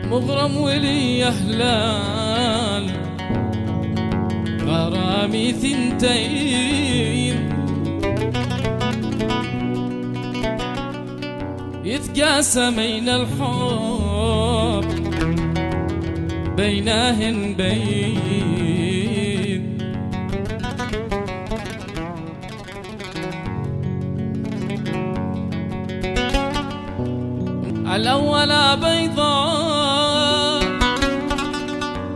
مغرم ولي هلال غرامي ثنتين يتقاسمين الحب بينهن بين الأول بيضاء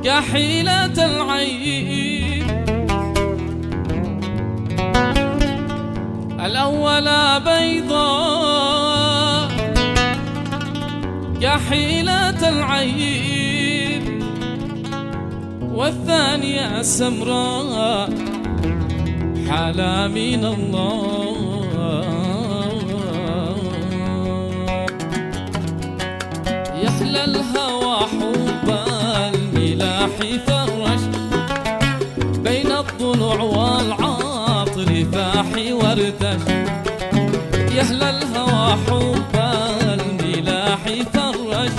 كحيلة العين، الأول بيضاء كحيلة العين، والثانية سمراء حلا من الله. يحلى الهوى حب الملاح فرش بين الضلوع والعاطر فاحي وارتش. يحلى الهوى حب الملاح فرش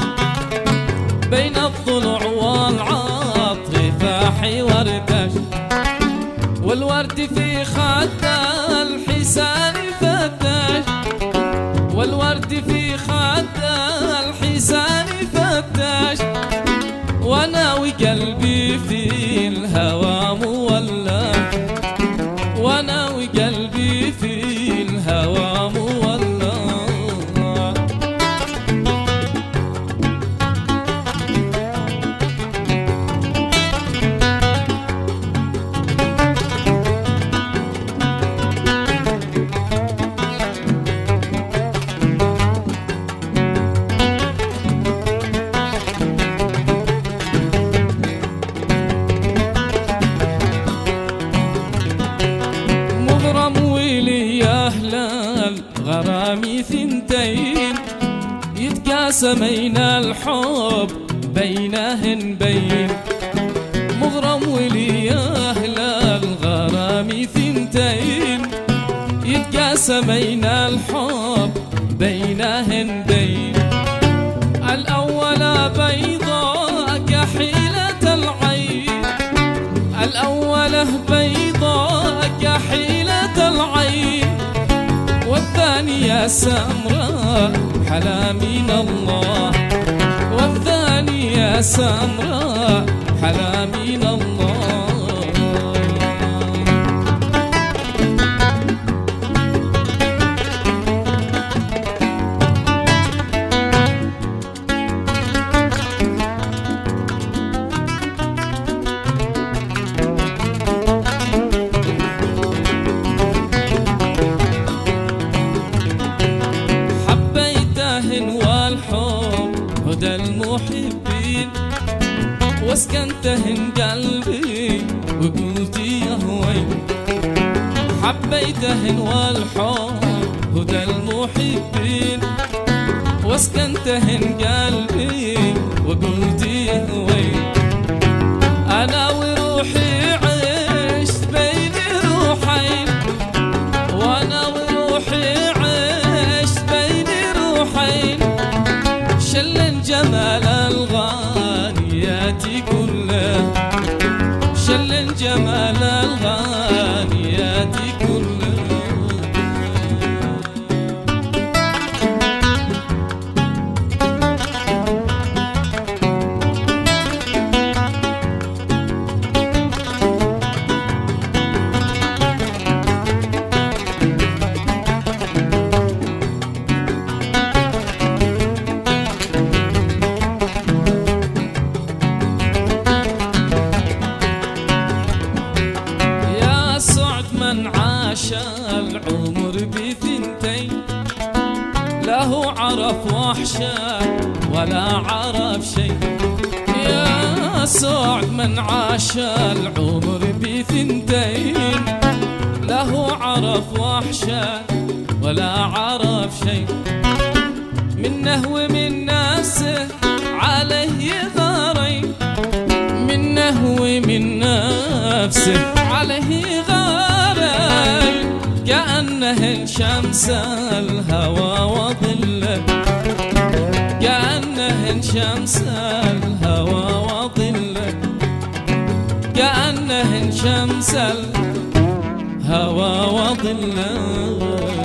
بين الضلوع والعاطر فاحي وارتش، والورد في خد الحسان فتش، والورد في خد الحسان فتش، وناوي قلبي في الهوى مولع، وناوي قلبي في الهوى مولع. غرامي ثنتين يتقاسمين الحب بينهن بين. مغرم ولي أهل الغرامي ثنتين يتقاسمين الحب بينهن بين. الأول بيضاء كحيلة العين، الأول بيضاء كحيلة العين، والثانية سمراء حلا من الله، والثانية سمراء حلا من الله. هدى المحبين واسكنتهن قلبي وقلت يا هوي، حبيتهن والحب هدى المحبين واسكنتهن قلبي وقلت يا هوي. أنا وروحي عشت بين روحين، وأنا وروحي عشت بين روحين، شلن جمال الغانيات كله، شلن جمال الغانيات كله. العمر بثنتين له عرف وحشة ولا عرف شيء، يا سعد من عاش العمر بثنتين له عرف وحشة ولا عرف شيء، منه ومن نفسه عليه غاري، منه ومن نفسه عليه غاري، كأنهن شمس الهوى وظله، كأنهن شمس الهوى وظله كأنهن شمس الهوى وظله